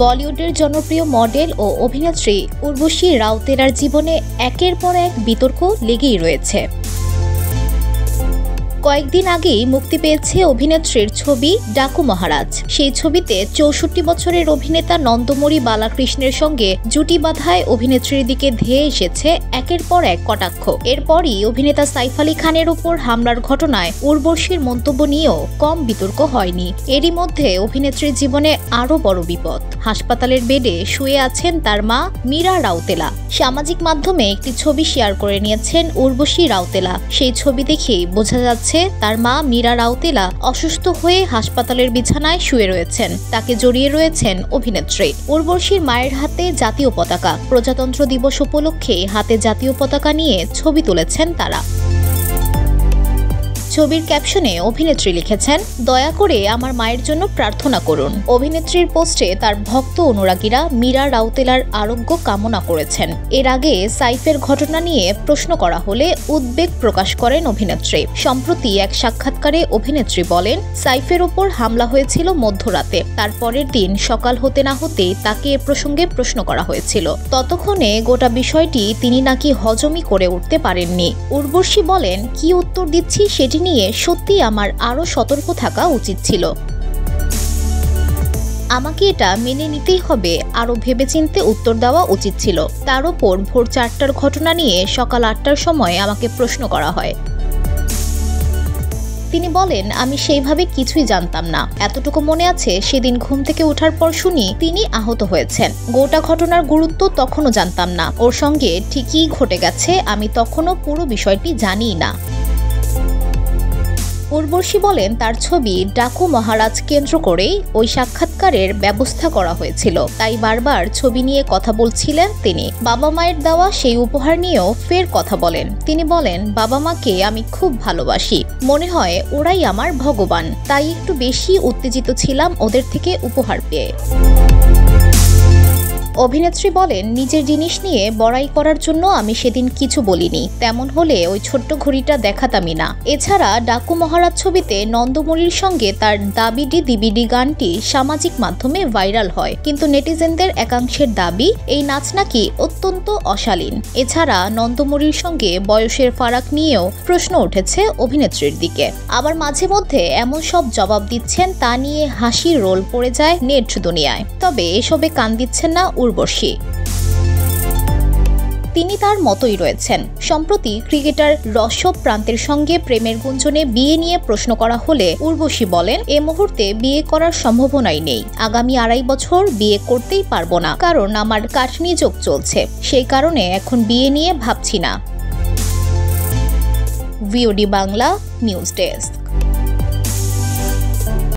বলিউডের জনপ্রিয় মডেল ও অভিনেত্রী উর্বশী রাউতেলার জীবনে একের পর এক বিতর্ক লেগেই রয়েছে। কয়েকদিন আগেই মুক্তি পেয়েছে অভিনেত্রীর ছবি ডাকু মহারাজ। সেই ছবিতে ৬৪ বছরের অভিনেতা নন্দমুরি বালাকৃষ্ণের সঙ্গে জুটি বাঁধায় অভিনেত্রীর দিকে ধেয়ে এসেছে একের পর এক কটাক্ষ। এরপরই অভিনেতা সাইফ আলী খানের উপর হামলার ঘটনায় উর্বশীর মন্তব্য নিয়েও কম বিতর্ক হয়নি। এরই মধ্যে অভিনেত্রীর জীবনে আরও বড় বিপদ। হাসপাতালের বেডে শুয়ে আছেন তার মা মীরা রাউতেলা। সামাজিক মাধ্যমে একটি ছবি শেয়ার করে নিয়েছেন উর্বশী রাউতেলা। সেই ছবি দেখেই বোঝা যাচ্ছে তার মা মীরা রাউতেলা অসুস্থ হয়ে হাসপাতালের বিছানায় শুয়ে রয়েছেন। তাকে জড়িয়ে রয়েছেন অভিনেত্রী। উর্বশীর মায়ের হাতে জাতীয় পতাকা। প্রজাতন্ত্র দিবস উপলক্ষে হাতে জাতীয় পতাকা নিয়ে ছবি তুলেছেন তারা। ছবির ক্যাপশনে অভিনেত্রী লিখেছেন, দয়া করে আমার মায়ের জন্য প্রার্থনা করুন। অভিনেত্রীর পোস্টে তার ভক্ত অনুরাগীরা মীরা রাউতেলার আরোগ্য কামনা করেছেন। এর আগে সাইফের ঘটনা নিয়ে প্রশ্ন করা হলে উদ্বেগ প্রকাশ করেন অভিনেত্রী। সম্প্রতি এক সাক্ষাৎকারে অভিনেত্রী বলেন, সাইফের উপর হামলা হয়েছিল মধ্যরাতে। তার পরের দিন সকাল হতে না হতেই তাকে এ প্রসঙ্গে প্রশ্ন করা হয়েছিল। ততক্ষণে গোটা বিষয়টি তিনি নাকি হজমই করে উঠতে পারেননি। উর্বশী বলেন, কি উত্তর দিচ্ছি সেটি নিয়ে সত্যি আমার আরও সতর্ক থাকা উচিত ছিল। আমাকে এটা মেনে নিতেই হবে, আরও ভেবেচিন্তে উত্তর দেওয়া উচিত ছিল। তার ওপর ভোর ৪টার ঘটনা নিয়ে সকাল ৮টার সময় আমাকে প্রশ্ন করা হয়। তিনি বলেন, আমি সেইভাবে কিছুই জানতাম না। এতটুকু মনে আছে, সেদিন ঘুম থেকে ওঠার পর শুনি তিনি আহত হয়েছেন। গোটা ঘটনার গুরুত্ব তখনও জানতাম না। ওর সঙ্গে ঠিকই ঘটে গেছে, আমি তখনও পুরো বিষয়টি জানিই না। উর্বশী বলেন, তার ছবি ডাকু মহারাজ কেন্দ্র করেই ওই সাক্ষাৎকারের ব্যবস্থা করা হয়েছিল। তাই বারবার ছবি নিয়ে কথা বলছিলেন তিনি। বাবা মায়ের দেওয়া সেই উপহার নিয়েও ফের কথা বলেন। তিনি বলেন, বাবা মাকে আমি খুব ভালোবাসি। মনে হয় ওরাই আমার ভগবান। তাই একটু বেশি উত্তেজিত ছিলাম ওদের থেকে উপহার পেয়ে। অভিনেত্রী বলেন, নিজের জিনিস নিয়ে বড়াই করার জন্য আমি সেদিন কিছু বলিনি। তেমন হলে ওই ছোট্ট ঘড়িটা দেখাতামই না। এছাড়া ডাকু মহারাজ ছবিতে নন্দমুরির সঙ্গে তার দাবিডি দিবিডি গানটি সামাজিক মাধ্যমে ভাইরাল হয়। কিন্তু নেটিজেনদের একাংশের দাবি, এই নাচ নাকি অত্যন্ত অশালীন। এছাড়া নন্দমুরির সঙ্গে বয়সের ফারাক নিয়েও প্রশ্ন উঠেছে অভিনেত্রীর দিকে। আবার মাঝে মধ্যে এমন সব জবাব দিচ্ছেন, তা নিয়ে হাসির রোল পড়ে যায় নেট দুনিয়ায়। তবে এসবে কান দিচ্ছেন না উর্বশী। তিনি তার মতোই রয়েছেন। সম্প্রতি ক্রিকেটার ঋষভ পান্তের সঙ্গে প্রেমের গুঞ্জনে বিয়ে নিয়ে প্রশ্ন করা হলে উর্বশী বলেন, এ মুহূর্তে বিয়ে করার সম্ভাবনাই নেই। আগামী ২.৫ বছর বিয়ে করতেই পারবো না, কারণ আমার কাঠনিযোগ চলছে। সেই কারণে এখন বিয়ে নিয়ে ভাবছি না। VOD Bangla news desk.